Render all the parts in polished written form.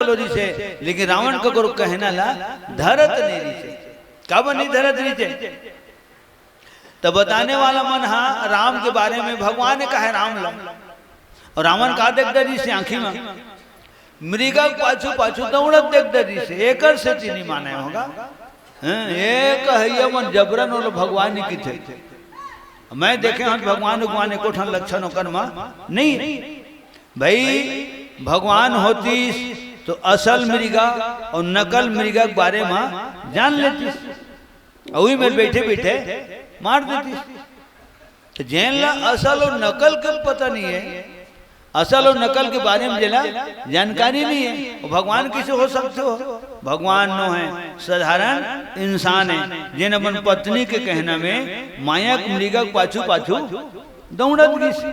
बोलो से, लेकिन रावण का गुरु कहना ला धरत नेरी से, कब नहीं धरत नीचे। तो बताने वाला मन हाँ राम के बारे में भगवान ने कहा राम लम, और रावण का देख डरी से आंखी में मृगा पाछू पाछू दौड़त देख डरी से, एक से चीनी माने होगा एक है मन जबरन और भगवान की थे। मैं देखे हम भगवान भगवान को ठन लक्षण होकर नहीं भाई, भगवान होती तो असल मृगा और नकल मृगा के बारे में जान लेती, वही में बैठे बैठे मार देती। तो जैन ला असल और नकल का पता नहीं है, असल और नकल के बारे में जिला जानकारी नहीं है। और भगवान किसे हो सकते हो, भगवान नो है साधारण इंसान है, जिन अपन पत्नी के कहना में माया मृगा पाछू पाछू दौड़त गई।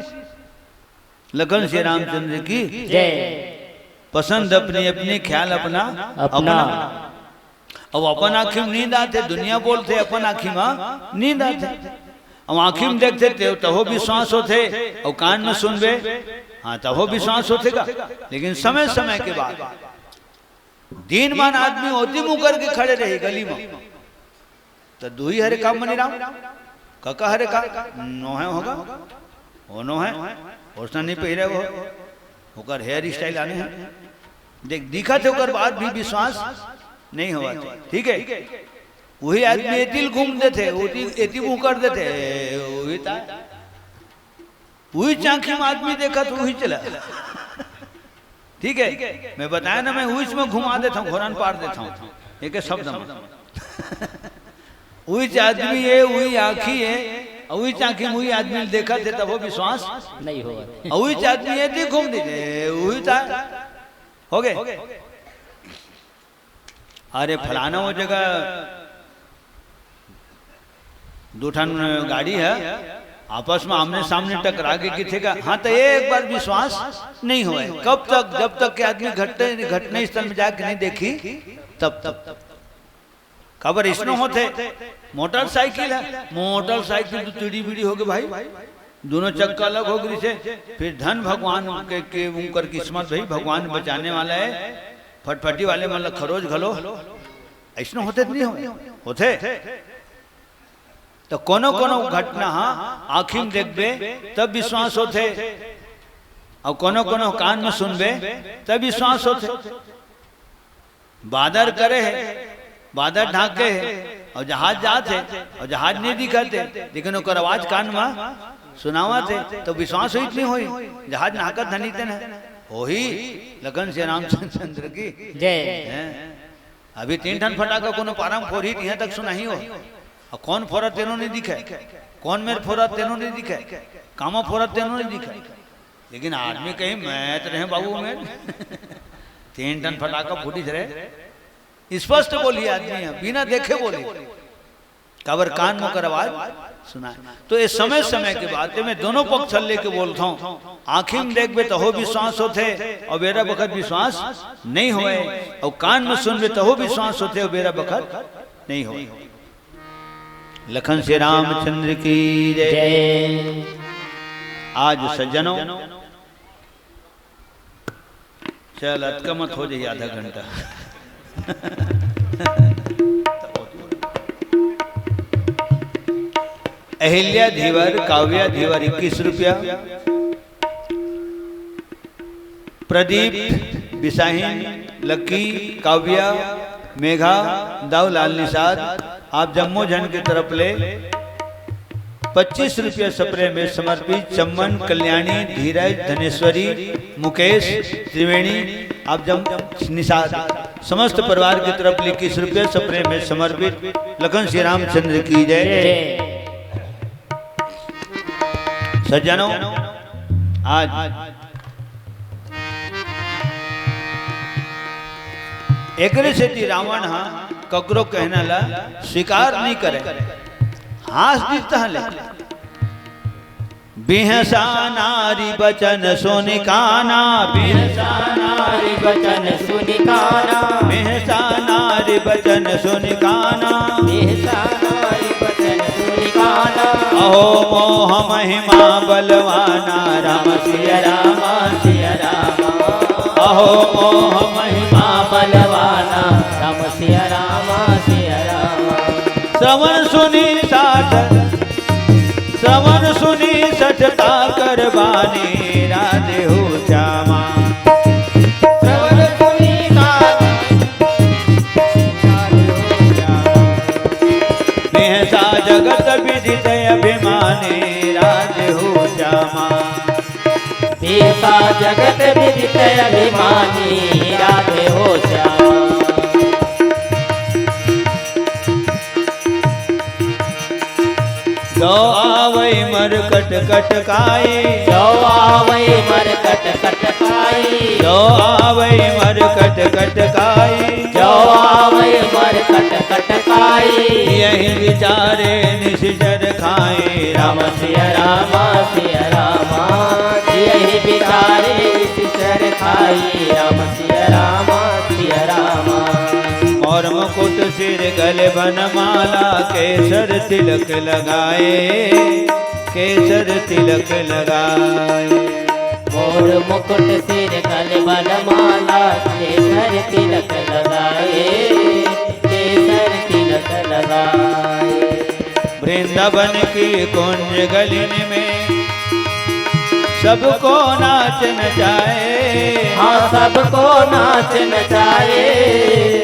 लखन श्री रामचंद्र की जय। पसंद अपनी अपनी, ख्याल अपना अपना। अब अपन आँखी में नींद आते, दुनिया बोलते अपन आँखी में नींद आते। अब आँखी में देखते थे तहो विश्वास होते, और कान में सुनबे हाँ तहो विश्वास होतेगा। लेकिन समय समय के बाद दीनमान आदमी होती मुँह करके खड़े रहे गली में, तो दू ही हरे काम मनी राम कका हरे का नो है होगा, वो नो है उसने नहीं पहरे वो होकर हेयर स्टाइल आने हैं देख दिखा थे, होकर बाद भी विश्वास नहीं हुआ। ठीक है, वही आदमी एतिल घूमते थे, एति मुंह कर देते, वही था वही चांखी में आदमी देखा तो वही चला। ठीक है, मैं बताया ना, मैं वही में घुमा देता हूँ, घोरन पार देता हूँ एक शब्द में। वही आदमी है, वही आँखी है, वही चांखी वही आदमी देखा थे तब वो विश्वास नहीं हुआ। वही आदमी है घूम दीजिए, वही था हो गए। अरे फलाना वो जगह दो ठन गाड़ी है, आपस में आमने सामने टकरा के किथेगा, हाँ तो एक बार विश्वास नहीं हुआ। कब तक, जब तक के आदमी घटने स्थल में जाके नहीं देखी तब तक खबर इसमें होते। मोटरसाइकिल है, मोटरसाइकिल तो टीढ़ी बीड़ी हो गई भाई, दोनों चक्का अलग हो गई से। फिर धन भगवान के उनकर किस्मत भाई, भगवान बचाने वाला है। फटफटी वाले मतलब खरोज घलो ऐसा होते नहीं होते। तो कोनो कोनो घटना हाँ आँखी में देखबे तब विश्वास होते, और कोनो कोनो कान में सुनबे तब विश्वास होते। बादर करे है, बादर ढाके है, और जहाज जाते और जहाज नहीं दिखाते, लेकिन ओकर आवाज कान में सुनावा थे तो विश्वास हुई नहीं हुई, जहाज नाकत धनी थे ना वही। लगन से रामचंद्र की जय। अभी 3 टन फटाका कोनो पारम फोरी यहाँ तक सुना ही हो, और कौन फोरा तेनों नहीं दिखा, कौन मेरे फोरा तेनों नहीं दिखा, कामा फोरा तेनों नहीं दिखा। लेकिन आदमी कहीं मैं तो रहे बाबू में 3 टन फटाका फूटी रहे, स्पष्ट बोली आदमी बिना देखे बोली, काबर कान मुकर आवाज सुना। तो ये समय समय के बात मैं दोनों पक्ष लेके बोलता हूँ। आँखी में देखबे तो हो विश्वास होते, और बेरा बखत विश्वास नहीं होए, और कान में सुनबे तो हो विश्वास होते, और बेरा बखत नहीं होए। लखन श्री रामचंद्र की जय। आज सज्जनों चल अटका मत हो जाइए आधा घंटा। अहिल्या धीवर, काव्या धीवर 21 रुपया, प्रदीप बिसाहीन, लक्की, काव्या, मेघा, दाऊलाल निषाद, आप जम्मू जन की तरफ ले 25 रुपया सप्रे में समर्पित। चम्मन, कल्याणी, धीरज, धनेश्वरी, मुकेश, त्रिवेणी, आप निषाद समस्त परिवार की तरफ ले 21 रुपया सप्रे में समर्पित। लखन श्री रामचंद्र की जय। सज्जनों आज एकरे से रावण हाँ ककरो कहना ला स्वीकार नहीं करे, हास दिखता ले। बिहसा नारी बचन सोनिकाना, बिहसा नारी बचन सुनिकाना, बिहसा नारी बचन सुनिकाना, बिहसा नारी बचन सुनिकाना। अहो मोह महिमा बलवाना, राम सिया राम सिया राम। पाहो मोह महिमा बलवाना राम सिया रामा सिया रामा। श्रवण सुनी सठता करबानी राधे हो श्यामा। श्रवण सुनी बेहसा जगत विदित अभिमानी राधे हो श्यामा। बेहसा जगत विदित अभिमानी राधे हो श्यामा। जो आवई मरकट कटकाई, जो आवई मरकट कटकाई, जो आवई मरकट कटकाई, जो आवई मरकट कटकाई। यही विचारे निशिचर खाए राम सिया रामा सिया रामा। यही विचारे निशिचर खाई राम सिया रामा सिया रामा। और मुकुट सिर गले बनमाला केसर तिलक लगाए, केसर तिलक लगाए। और मुकुट सिर गले बनमाला केसर तिलक लगाए, केसर तिलक लगाए। वृंदावन की कुंज गलिन में सबको नाच नचाए। हाँ सबको नाच नचाए,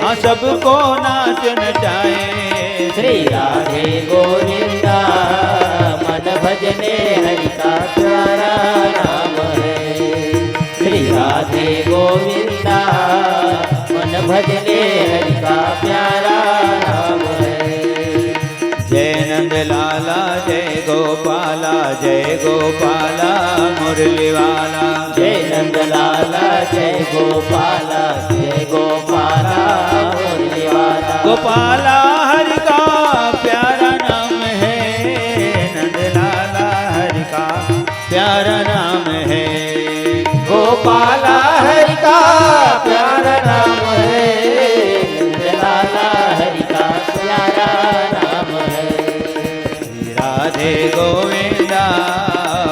हाँ सबको नाच नचाए। श्री राधे गोविंदा मन भजने हरि का प्यारा नाम है। श्री राधे गोविंदा मन भजने हरि का प्यारा नाम है। जय नंद लाला जय गोपाला, जय गोपाला मुरली वाला। जय नंद लाला जय गोपाला, जय गोपाला मुरली वाला। गोपाला हरि का प्यारा नाम है, नंद लाला हरि का प्यारा नाम है। गोपाला हरि का प्यारा नाम है, नंद लाला हरि का प्यारा नाम है। राधे गोविंदा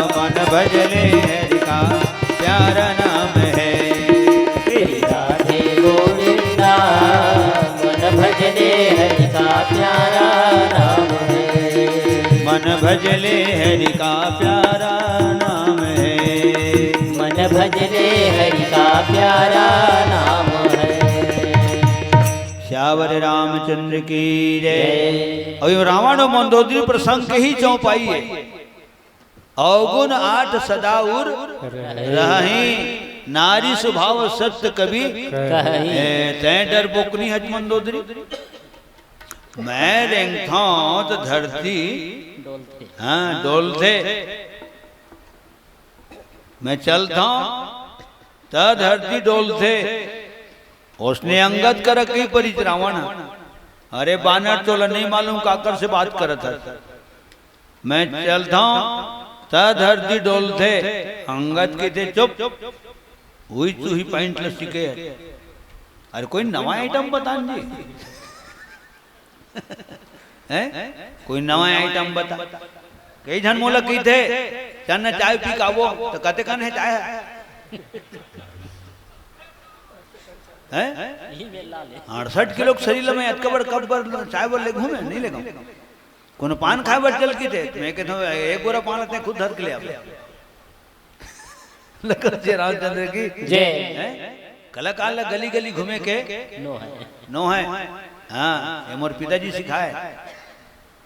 मन भजले हरि का प्यारा नाम है। राधे गोविंदा मन भजने हरि का प्यारा नाम है। मन भजले हरि का प्यारा नाम है। मन भजने हरि का प्यारा नाम है। श्यावर रामचंद्र की जय। अयो रावण मंदोदरी प्रसंग ही चौपाई है। अवगुण 8 सदाउर रही, नारी स्वभाव सत्य कभी तय डर बोकनी हज मंदोदरी। मैं रेंगता तो धरती हाँ डोलते, मैं चलता तो धरती डोलते। उसने अंगद कर रखी परी रावण। अरे बानर चोला नहीं मालूम काकर से बात करता। मैं चलता ता धरती डोलते। अंगद के थे चुप हुई तू ही पैंट लस्सी के। अरे कोई नवा आइटम बता जी हैं, कोई नवा आइटम बता। कई जन मोला की थे चन चाय पी कावो तो कहते कन है चाय है 68 किलो शरीर में अतकबर कब बर चाय बर ले घूमे नहीं ले कोनो पान खाए बर चल की थे। मैं कहता हूँ एक बोरा पान अपने खुद धर के ले आवे। लखन जी रामचंद्र की जय। कलाकार गली गली घूमे के नो है। हाँ ये मोर पिताजी सिखाए।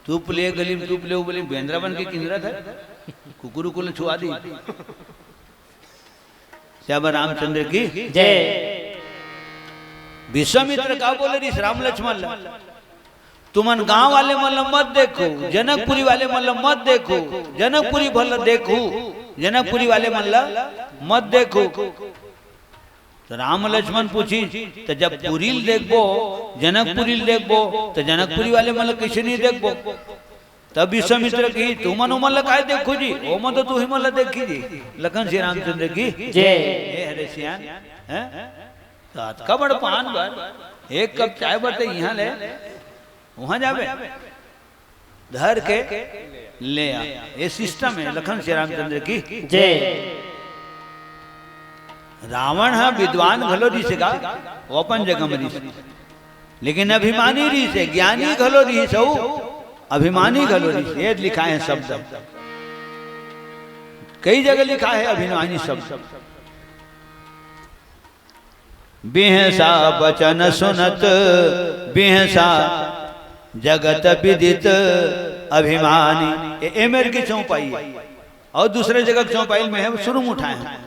तूप ले गली में तूप ले बोली बेंद्रा बन के किंद्रा था कुकुरु को छुआ दी। श्याम रामचंद्र की जय। विश्वामित्र का बोले री राम लक्ष्मण तुमन गांव वाले मतलब मत देखो, जनकपुरी वाले मतलब मत देखो, जनकपुरी भल देखो, जनकपुरी वाले मतलब मत देखो। तो राम लक्ष्मण पूछी तो जब पुरील देखबो जनकपुरी देखबो तो जनकपुरी वाले मतलब किसी नहीं देखबो। तब विश्वामित्र की तू मनो मल्ल काय देखो जी ओ मत तू ही मल्ल देखी जी। लखन श्री रामचंद्र की जय। हरे श्याम सात का बड़ पान बर एक कप चाय बरते यहाँ ले वहां जावे धर के ले आ। ये सिस्टम है लखन श्री रामचंद्र की जय। रावण है विद्वान घलो ऋषि का वो अपन जगह में ऋषि, लेकिन अभिमानी ऋषि, ज्ञानी घलो ऋषि हो, अभिमानी घलो ऋषि। ये लिखा है शब्द, कई जगह लिखा है अभिमानी शब्द। बिहसा बचन सुनत बिहसा जगत विदित अभिमानी। ये मेरे की चौपाई है और दूसरे जगह चौपाई में है, शुरू में उठाए हैं।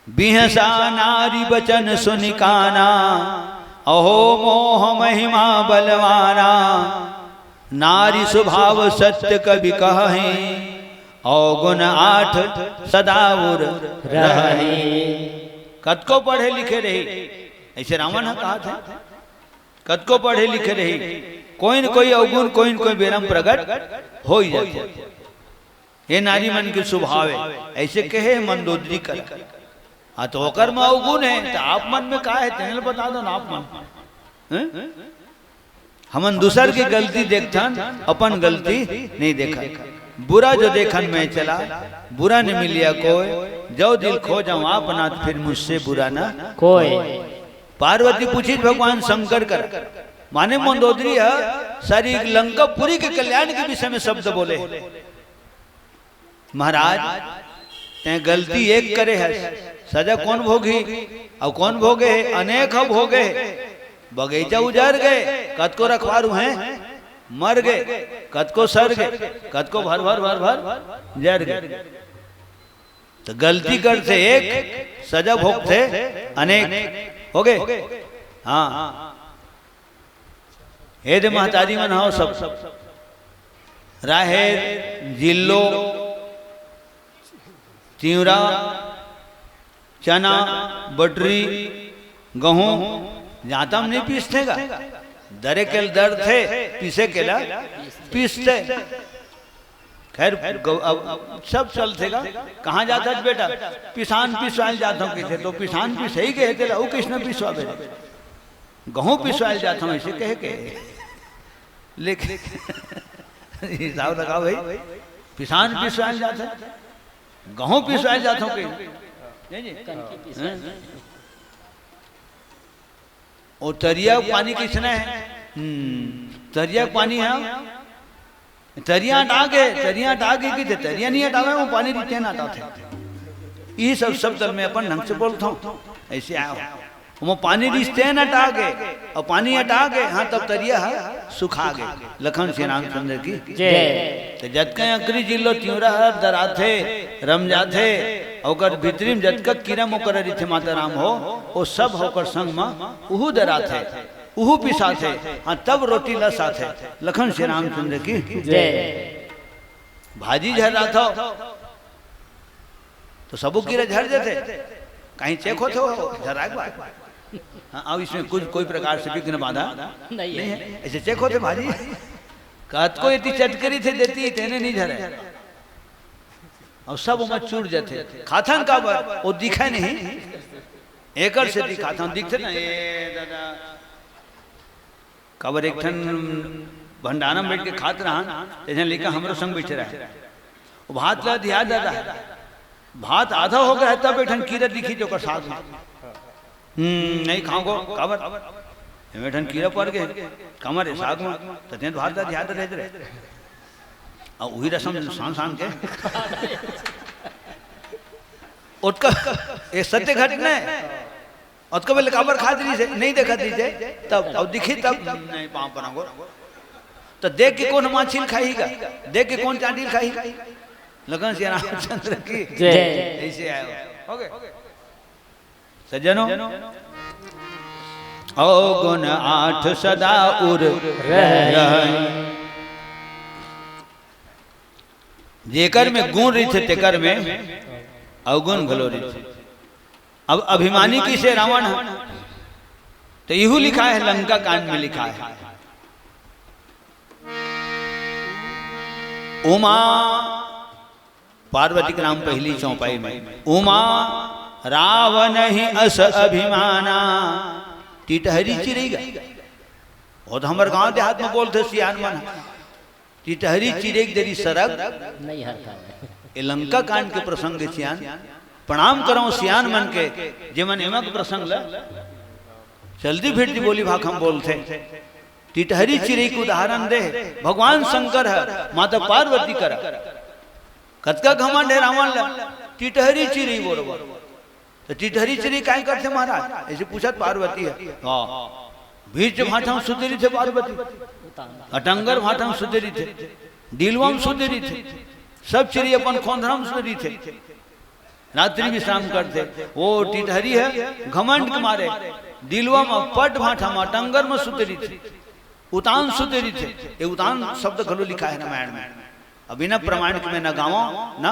बिहसा नारी बचन सुनिकाना अहो मोह महिमा बलवाना, नारी स्वभाव सत्य कवि कहे अवगुण 8 सदाउर रहे। कद को पढ़े लिखे रही, ऐसे रावण ने कहा था, कद को पढ़े लिखे रही, कोई न कोई अवगुण कोई न कोई बेरम प्रकट हो ही जाते। ये नारी मन की स्वभाव है, ऐसे कहे मंदोदरी कर। हाँ तो होकर में अवगुण है तो आप मन में कहा है तेल बता दो ना। आप मन हमन दूसर की गलती देखथन, अपन गलती नहीं देखा। बुरा जो देखन में चला, बुरा नहीं मिलिया कोई, जो दिल खो जाऊं अपना फिर मुझसे बुरा ना कोई। पार्वती पूछी भगवान शंकर कर, माने मंदोदरी है सारी लंकापुरी के कल्याण के विषय में शब्द बोले। महाराज ते गलती एक करे है, सजा कौन भोगी और कौन भोगे? अनेक भोगे। बगीचा उजड़ गए, कद को रखवारू हैं मर गए, कद को सर गए, कद को भर भर भर भर जर गए। तो गलती करते एक, सजा भोगते अनेक हो गए। हाँ हे दे महतारी मन हो सब राहेर जिल्लो तिवरा चना बटरी गेहूं जाता हम नहीं पीसते का, दरे के दर्द थे पीसे के ला पीसते। खैर अब सब चलते का, कहाँ जाता है बेटा? पिसान पिसवाल जाता हूँ किसे, तो पिसान पिस ही गए थे, वो किसने पिसवा बे? गेहूं पिसवाल जाता हूँ ऐसे कहे के। लेकिन हिसाब लगाओ भाई, पिसान पिसवाल जाता है, गेहूं पिसवाल जाता हूँ कहीं। और तरिया पानी किसने है? तरिया पानी है, तरिया हटागे, तरिया हटागे की तरिया नहीं हटावे, वो पानी रीते ना हटाते। ये सब शब्द मैं अपन ढंग से बोलता हूँ, ऐसे आया वो पानी रिश्ते न हटागे और पानी हटागे, हाँ तब तरिया सुखा गए। लखन श्री रामचंद्र की जय। तो जतक अकरी जिलो त्यूरा दराथे रम जाथे और भीतरी जतक कीड़ा मुकर थे माता राम हो, वो सब होकर संग में उहू दराथे उहू पिसाथे, हाँ तब रोटी लसाथे। लखन श्री रामचंद्र की जय। भाजी झर रहा था तो सबू कीड़ा झर जाते, कहीं चेक होते हो झरा बात। हाँ अब इसमें कुछ कोई प्रकार से विघ्न बाधा नहीं है, ऐसे चेक होते भाजी। कत को इतनी चटकरी थे देती तेने नहीं झरे और सब उमर चूर जाते। खाथन का वो दिखा नहीं, एकड़ से दिखाता दिखते ना ये दादा कबर एक ठन भंडारा में बैठ के खात रहा, ऐसे लिखा हमरो संग बैठे रहे। वो भात ला दिया दादा, भात आधा हो गया तब बैठन कीड़ा दिखी जो कर साथ में नहीं खाओगो काबर बैठन कीड़ा पड़ गए कमर साग में तो तेन भात ला दिया रहे और वही रसम शान शान के उसका ये सत्य घटना है। उसका पहले काबर खा दी से नहीं देखा दी से तब अब दिखी तब नहीं पाँव पनागो तो देख के कौन माछिल खाईगा, देख के कौन चांडिल खाईगा। लगन श्री रामचंद्र की जय। ऐसे आए हो गए सज्जनों। अवगुण 8 सदा उर रहे, जेकर में गुण रही थे तेकर में अवगुण घलो रही थे। अब अभिमानी किसे रावण है तो यहू लिखा है लंका कांड में लिखा है। उमा पार्वती के नाम पहली चौपाई में उमा रावण ही अस अभिमाना टिटहरी चिरेगा। और तो हमारे गांव देहात में बोलते सियान मन टिटहरी चिरेग देरी सरग नहीं हरता। ये लंका कांड के प्रसंग सियान प्रणाम करो सियान मन के जेमन एमक प्रसंग ल चलती फिरती बोली भाख हम बोलते। टिटहरी चिड़ई को उदाहरण दे भगवान शंकर है माता पार्वती कर कतका घमंड है रावण ला टिटहरी चिड़ई बोलबो तो टिटहरी चिड़ई काय करते महाराज ऐसे पूछत पार्वती है। हाँ बीच भाठा सुतेरी थे पार्वती, अटंगर भाठा सुतेरी थे, डीलवम सुतेरी थे, सब चिड़ई अपन खोंधरम सुतेरी थे, रात्रि विश्राम करते। वो टिटहरी है घमंड के मारे डीलवा में पट भाठा में अटंगर में सुतेरी थे, उतान सुतेरी थे। ये उतान शब्द घलो लिखा है रामायण में। अब बिना प्रमाण के मैं न गावा ना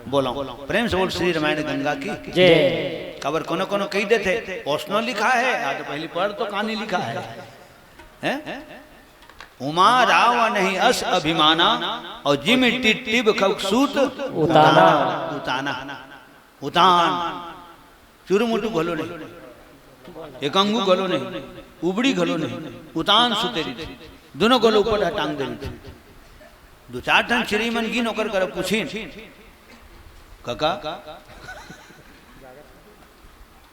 बोला प्रेम से बोल श्री रामायण गंगा की जय। खबर कोनो कोनो कही देते ओस्नो लिखा है आज तो पहली पढ़ तो कहानी लिखा है उमा राव नहीं अस अभिमाना और जिम टिब सूत उताना उताना उतान चुरुमुटु घलो नहीं, एकंगू घलो नहीं, उबड़ी घलो नहीं, उतान सुतेरी थी, दोनों घलो ऊपर टांग देनी थी। दो चार टन चिड़ई मन गिन होकर कर पूछीन काका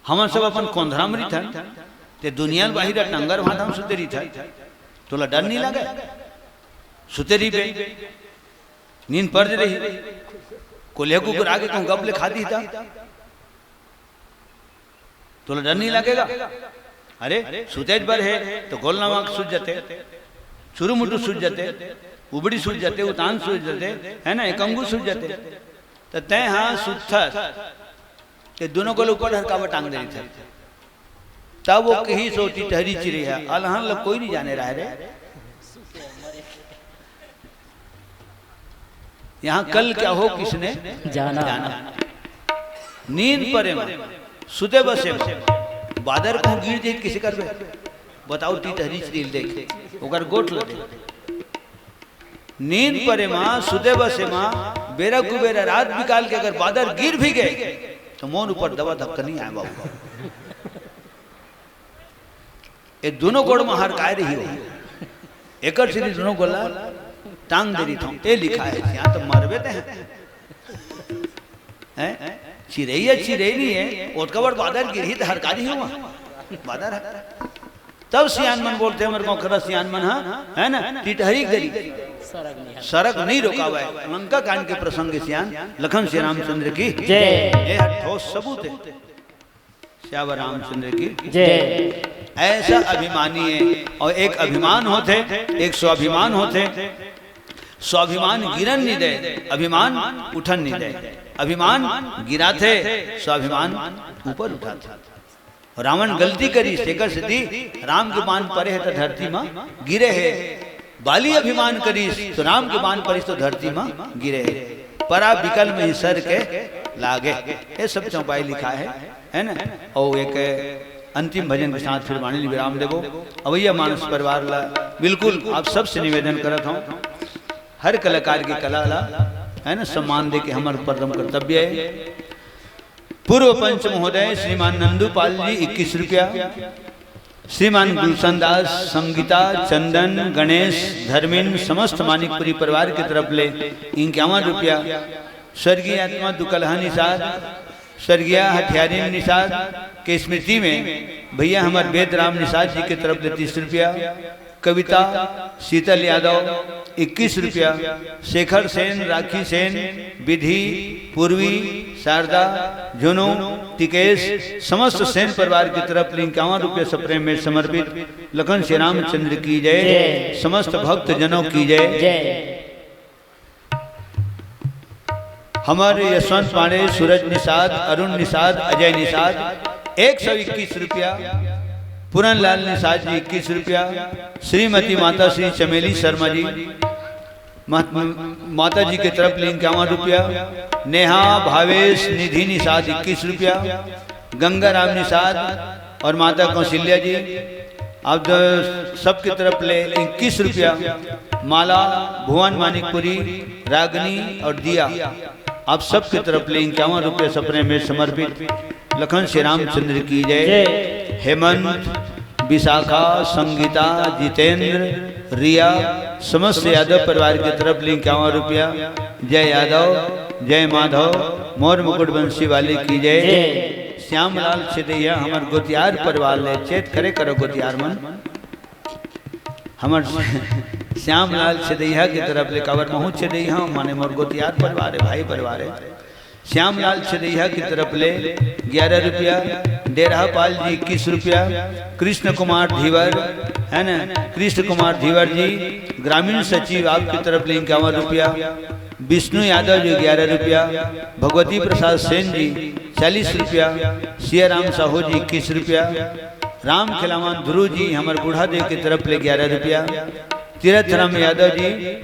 हम सब अपन कोंधराम री था ते दुनिया बाहिर टंगर भाटा में सुतेरी था तोला डर नहीं लगे सुतेरी पे नींद पड़ रही कोल्हे कुकुर आगे कहूं गबले खाती था तोला डर नहीं लगेगा। अरे सुतेज बर है तो गोल नमक सूझ जाते, चुरू मुटू सूझ जाते, उबड़ी सूझ जाते, उतान सूझ जाते है ना, एकंगू सूझ जाते। तो तय हाँ सुत्था के दोनों को ऊपर हरकावा टांग दे थे। तब वो कही सोटी टहरी चिड़ी है अलहन लोग कोई नहीं जाने रहा रे। यहाँ कल क्या हो किसने जाना, नींद परे सुते बसे बादर को गिर दे किसी कर बताओ टिटहरी चिड़ी देख ओकर गोट लगे नींद परे माँ सुते बसे माँ बेरा कुबेरा रात निकाल के अगर बादर गिर भी गए तो मोन ऊपर दवा धक्का नहीं आए बाबू। ये दोनों गोड़ में हर काय रही हो एक सीधी दोनों गोला टांग दे रही था ये लिखा है यहाँ तो मरबे हैं चिड़ई है चिड़ई नहीं है ओटका बड़ बादर गिरी तो हरकारी हुआ बादर है। तब सियान मन बोलते हैं मेरे को सियान मन है ना टिटहरी गरी सरक नहीं रोका हुआ है। लंका कांड के प्रसंग सियान लखन श्री रामचंद्र की जय ठोस सबूत है श्यावर रामचंद्र की जय। ऐसा अभिमानी है और एक अभिमान होते एक स्वाभिमान होते। स्वाभिमान गिरन नहीं दे अभिमान उठन नहीं दे, अभिमान गिरा थे स्वाभिमान ऊपर उठा था। रावण गलती करी शेखर सिद्धि राम के बाण परे है तो धरती में गिरे है, बाली अभिमान करी तो राम के बाण परी तो धरती में गिरे है, परा विकल में ही सर के लागे। ये सब चौपाई लिखा है ना। और एक अंतिम भजन के साथ फिर वाणी विराम देवो। अवैया मानस परिवार ला बिल्कुल आप सबसे निवेदन करत हूँ हर कलाकार की कला ला है ना सम्मान दे के हमारे परम कर्तव्य है। पूर्व पंच महोदय श्रीमान नंदूपाल जी 21 रुपया, श्रीमान गुलशन दास, संगीता, चंदन, गणेश, धर्मेन समस्त मानिकपुरी परिवार की तरफ ले 51 रुपया। स्वर्गीय आत्मा दुकलहा निषाद, स्वर्गीय हथियारिन निषाद के स्मृति में भैया हमारे वेद राम निषाद जी की तरफ ले 30 रुपया। कविता शीतल यादव 21 रुपया। शेखर सेन, राखी सेन, विधि, पूर्वी, शारदा, जुनू, टिकेश समस्त सेन परिवार की तरफ 51 रुपये सप्रेम में समर्पित। लखन श्री रामचंद्र की जय, समस्त भक्त जनों की जय। हमारे यशवंत पांडे, सूरज निषाद, अरुण निषाद, अजय निषाद 121 रुपया। पूरन लाल निषाद जी 21 रुपया। श्रीमती माता श्री चमेली शर्मा जी माता जी की तरफ 51 रुपया। नेहा भावेश निधि निषाद 21 रुपया। गंगा राम निषाद और माता कौशल्या जी आप सबकी तरफ ले 21 रुपया। माला भुवन मानिकपुरी, रागनी और दिया आप सबकी तरफ ले 51 रुपये सपने में समर्पित। लखन श्री रामचंद्र की जय। हेमंत, विशाखा, संगीता, जितेंद्र, रिया समस्त यादव परिवार की तरफ 51 रुपया। जय यादव, जय माधव, मोर मुकुट बंसी वाली की जय। श्यामलाल छिदैया हमर गोतियार परिवार ले चेत करे करो गोतियार मन हमर श्यामलाल छिदैया की तरफ ले कावर महू छिदैया माने मोर गोतियार परिवार है भाई परिवार है। श्यामलाल छिदैया की तरफ ले 11 रुपया। डेरा पाल जी 21 रुपया। कृष्ण कुमार धीवर है ना, कृष्ण कुमार धीवर जी ग्रामीण सचिव आपकी तरफ ले 51 रुपया। विष्णु यादव जी 11 रुपया। भगवती प्रसाद सेन जी 40 रुपया। सियाराम साहू जी 21 रुपया। राम खिलावन ध्रुव जी हमारे बूढ़ा देव की तरफ ले 11 रुपया। तीरथ राम यादव जी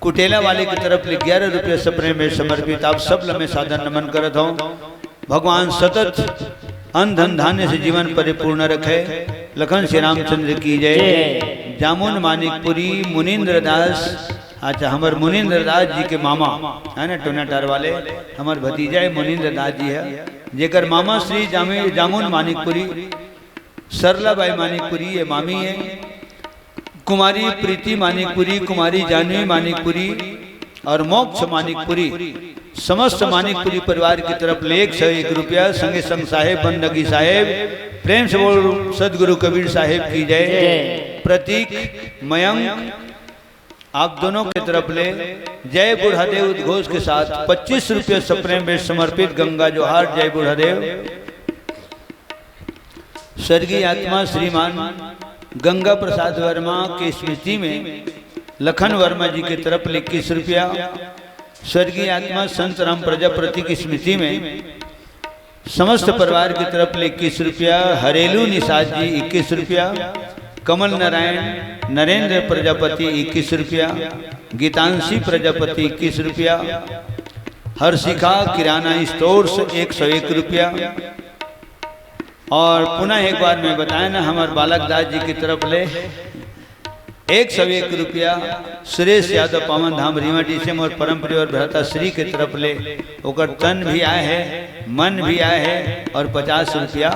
कुटेला वाले की तरफ ले 11 रुपये सपने में समर्पित। आप सब लम्हे साधन नमन करत हो। भगवान सतत अन्न धन धान्य से जीवन परिपूर्ण रखे। लखन श्री रामचंद्र की जय। जामुन मानिकपुरी मुनीन्द्र दास, अच्छा हमारे मुनीन्द्र दास जी के मामा है ना टोनाटार वाले हमारे भतीजा है मुनीन्द्र दास जी है, जेकर मामा श्री जामुन मानिकपुरी, सरलाबाई मानिकपुरी ये मामी है। कुमारी प्रीति मानिकपुरी, कुमारी जानवी मानिकपुरी और मोक्ष मानिकपुरी समस्त मानिकपुरी परिवार की तरफ ले 101 रुपया। संगे संग साहेब बंदगी साहेब प्रेम से बोल सदगुरु कबीर साहेब की जय। प्रतीक मयंक आप दोनों की तरफ ले जय बुढ़ादेव उद्घोष के साथ 25 रुपये सपने में समर्पित। गंगा जोहार जय बुढ़ादेव। स्वर्गीय आत्मा श्रीमान गंगा प्रसाद वर्मा की स्मृति में लखन वर्मा जी की तरफ 21 रुपया। स्वर्गीय आत्मा संत राम प्रजापति की स्मृति में समस्त परिवार की तरफ 21 रुपया। हरेलू निषाद जी 21 रुपया। कमल नारायण नरेंद्र प्रजापति 21 रुपया। गीतांशी प्रजापति 21 रुपया। हर्षिका किराना स्टोर्स 101 रुपया। और पुनः एक बार मैं बताया ना हमारे बालक दास जी की तरफ ले 101 रुपया। सुरेश यादव पावन धाम रीवा डी से और परम प्रिय और भ्राता श्री की तरफ ले ओकर तन भी आए है, मन भी आए है और 50 रुपया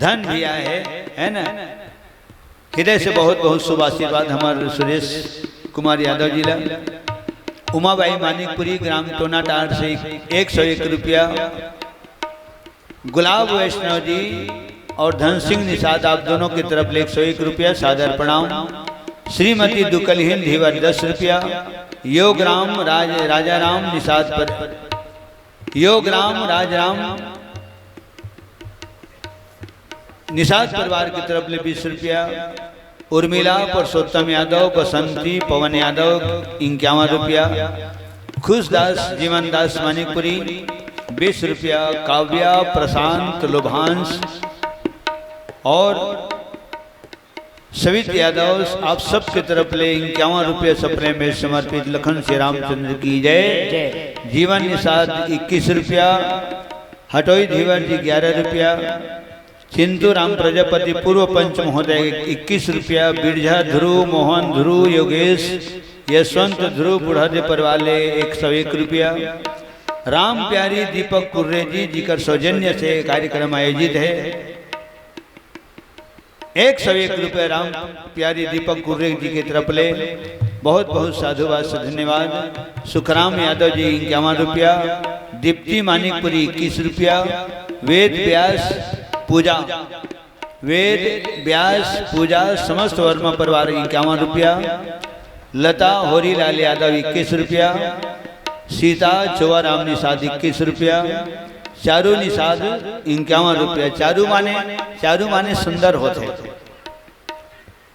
धन भी आए है ना। हृदय से बहुत बहुत शुभ आशीर्वाद हमारे सुरेश कुमार यादव जी ला। उमाबाई मानिकपुरी ग्राम टोनाटार से 101 रुपया। गुलाब वैष्णव जी और धन सिंह निषाद आप दोनों की तरफ ले 101 रुपया सादर प्रणाम। श्रीमती दुकलहीन धीवर 10 रुपया। योगराम राजाराम निषाद पर योगराम राजाराम निषाद परिवार की तरफ ले 20 रुपया। उर्मिला पुरुषोत्तम यादव, बसंती पवन यादव 51 रुपया। खुशदास जीवन दास मानिकपुरी 20 रुपया। काव्या प्रशांत लुभांश और सवित यादव आप सब की तरफ ले 51 रुपये सपने में समर्पित। लखन श्री रामचंद्र की जय। जीवन निषाद 21 रुपया। हटोई धीवर जी 11 रुपया। चिंतु राम प्रजापति पूर्व पंच महोदय 21 रुपया। बिरझा ध्रुव मोहन ध्रुव योगेश यशवंत ध्रुव बुढ़ादे परिवार ले 101 रुपया। राम प्यारी दीपक कुर्रे जी जीकर सौजन्य से कार्यक्रम आयोजित है 101 रुपये। राम प्यारी दीपक कुर्रे जी की तरफ ले बहुत बहुत साधुवाद से धन्यवाद। सुखराम यादव जी 51 रुपया। दीप्ति मानिकपुरी 21 रुपया। वेद व्यास पूजा समस्त वर्मा परिवार 51 रुपया। लता होरीलाल यादव 21 रुपया। सीता चौवाराम निषाद 21 रुपया। चारू निषाद 51 रुपया। चारू माने सुंदर होते।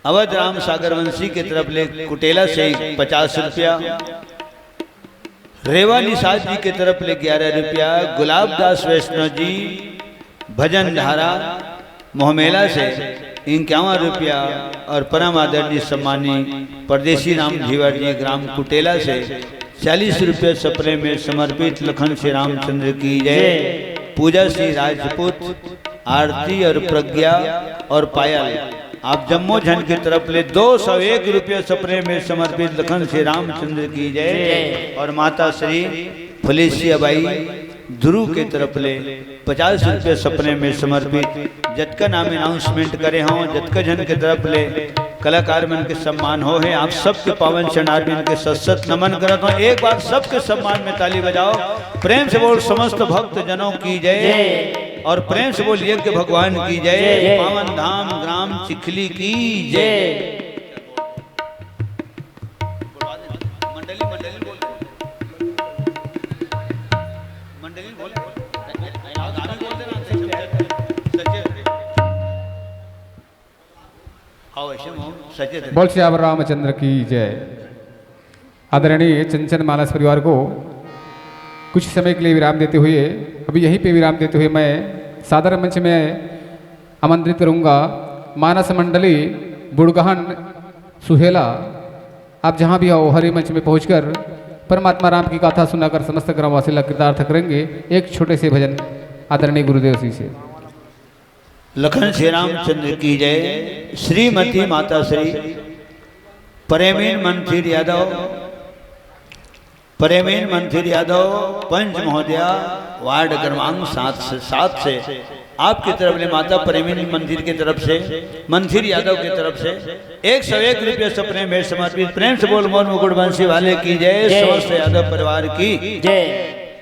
अवध राम सागर वंशी की तरफ ले कुटेला से 50 रुपया। रेवा निषाद जी की तरफ ले 11 रुपया। गुलाब दास वैष्णव जी भजन धारा मोहमेला से 51 रुपया। और परम आदरणीय सम्मानी परदेशी राम धीवर जी ग्राम कुटेला से 40 रुपये सपने में समर्पित। लखन श्री रामचंद्र की जय। पूजा श्री राजपूत आरती और प्रज्ञा और पायल आप जम्मो झन की तरफ ले 201 रुपये सपने में समर्पित। लखन श्री रामचंद्र की जय। और माता श्री फलेसिया बाई ध्रुव के तरफ ले 50 रुपये सपने में समर्पित। जतका नाम अनाउंसमेंट करे हों जतका जन के तरफ ले कलाकार में इनके सम्मान हो है। आप सबके पावन चरणार में इनके सत नमन करता हूँ। एक बार सबके सम्मान में ताली बजाओ, प्रेम से बोल समस्त भक्त जनों की जय, और प्रेम से बोल यज्ञ भगवान की जय, पावन धाम ग्राम चिखली की जय। बोल श्यावर रामचंद्र की जय। आदरणीय चंचन मानस परिवार को कुछ समय के लिए विराम देते हुए, अभी यहीं पे विराम देते हुए मैं सादर मंच में आमंत्रित करूंगा मानस मंडली बुड़गहन सुहेला। आप जहां भी आओ हरि मंच में पहुंचकर परमात्मा राम की गाथा सुनाकर समस्त ग्रामवासी का कृतार्थ करेंगे। एक छोटे से भजन आदरणीय गुरुदेव श्री से। लखन श्री रामचंद्र की जय। श्रीमती माता श्री प्रेमीन मंथिर यादव, प्रेमीन मंथिर यादव पंच महोदया वार्ड क्रमांक 7 से आपकी तरफ ले माता प्रेमीन मंदिर की तरफ से मंथिर यादव की तरफ से 101 रुपये से प्रेम भेंट समर्पित। प्रेम से बोल मोर मुकुट बंसी वाले की जय, समस्त यादव परिवार की जय।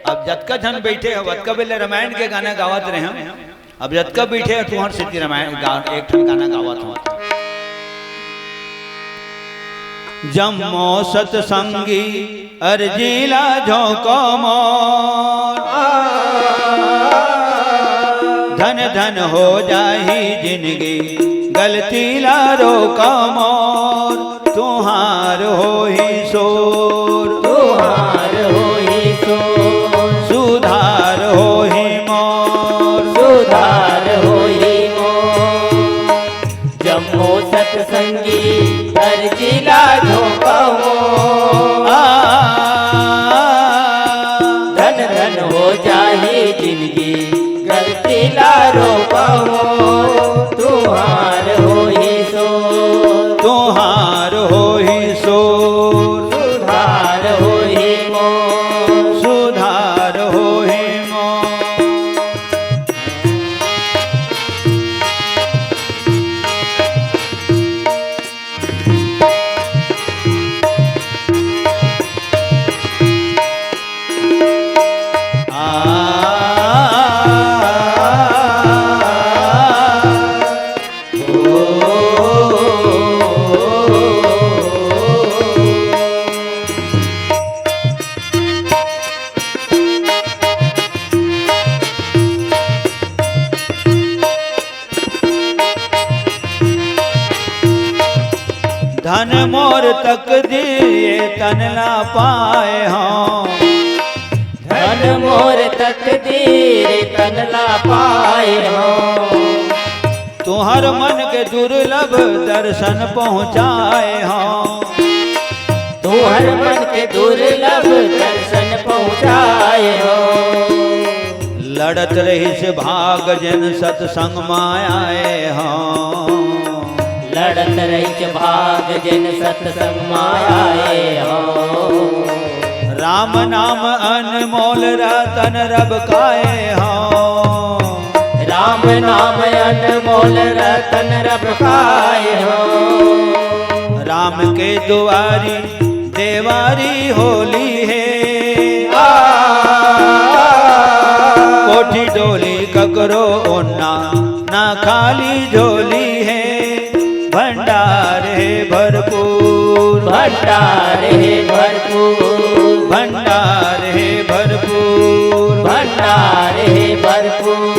अब जतका जन बैठे हो वतका बेले रामायण के गाना गावत रहे हम। अब जतका बैठे हो तुम्हार सिद्धि रामायण एक ठन गाना गावत हो। जम्मो सतसंगी अर्जिला झोंको मोर, धन धन हो जाही जिंदगी गलती ला रोका मोर। तुहार हो ही शोर, तुहार हो ही शोर, सुधार हो ही मोर, सुधार हो ही मोर। जम्मो सतसंगी अर्जिला झोंका मोर, धन धन हो जाही जिंदगी गलती ला रोका मोर। तुहार हो ही शोर, तुहार हो ही शोर, सुधार हो ही मोर, सुधार हो ही मोर। धन मोर तक दिए तन ना पाए हों, धन मोर तकदीर तन ला पाए हो। तुहर मन के दुर्लभ दर्शन पहुँचाए हों। तुहर मन के दुर्लभ दर्शन पहुँचाए हो। लड़त रही से भाग जन सत्संग मायाए हों, लड़त रही भाग जिन सत्संग मायाए हो। राम नाम अनमोल रतन रब काए हों, राम नाम अनमोल रतन रब खाए हो। राम के दुआरी देवारी होली है, कोठी डोली ककरो ओना ना खाली झोली है। भंडार है भरपूर, भंडार है भरपूर, भंडार है भरपूर, भंडार है भरपूर।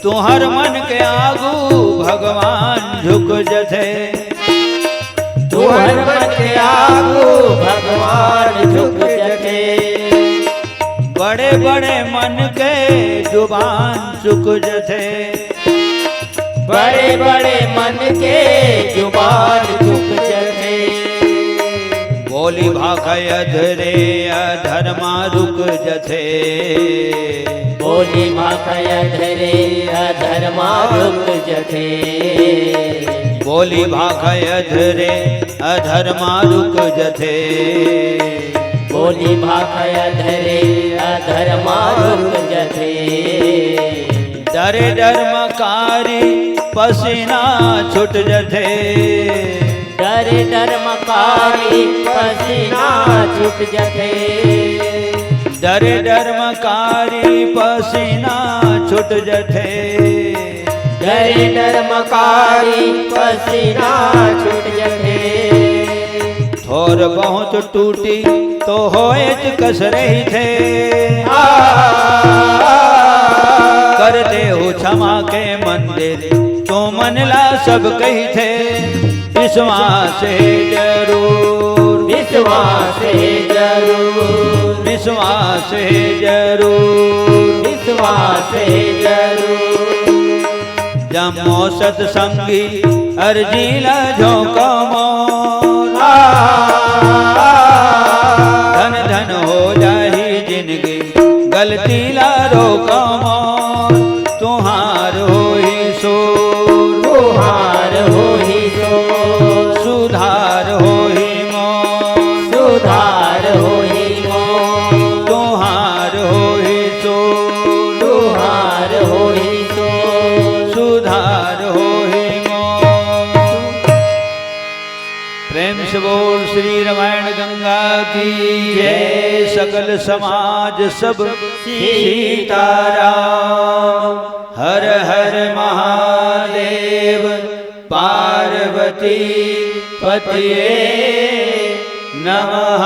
तुहर मन के आगू भगवान झुक जथे, तुहर मन के आगू भगवान झुक जथे। बड़े बड़े मन के जुबान चुक जथे, बड़े बड़े मन के जुबान झुक जथे। बोली भाखय अधरे अधर्मा रुक जथे बोली भाखय धरे अधर्मा रुक जथे बोली भाखय अधरे अधर्मा रुक जथे बोली भाखय धरे अधर्मा रुक जथे डरे धर्मकारी पसीना छुट जथे डरे धर्मकारी पसीना छूट जथे डरे धर्मकारी पसीना छुट जथे डरे धर्मकारी पसीना छूट जथे थोर बहुत टूटी तो होए कस रही थे करते हो क्षमा के मंदिर तो मनला सब कही थे विश्वास है जरूर विश्वास है जरूर विश्वास है जरूर विश्वास है जरूर जमो सत्संगी अर्जीला झोंको मोर धन धन हो जाही जिंदगी गलती ला रोको मोर तुहार हो ही सोर तुहार हो ही सो सुधार हो ही मोर सुधार हो ही मोर तुहार हो ही सोर तुहार हो ही सो सुधार हो ही मोर। प्रेम से बोल श्री रामायण गंगा की जय। सकल समाज सब सीताराम हर हर महादेव पार्वती पतिये नमः।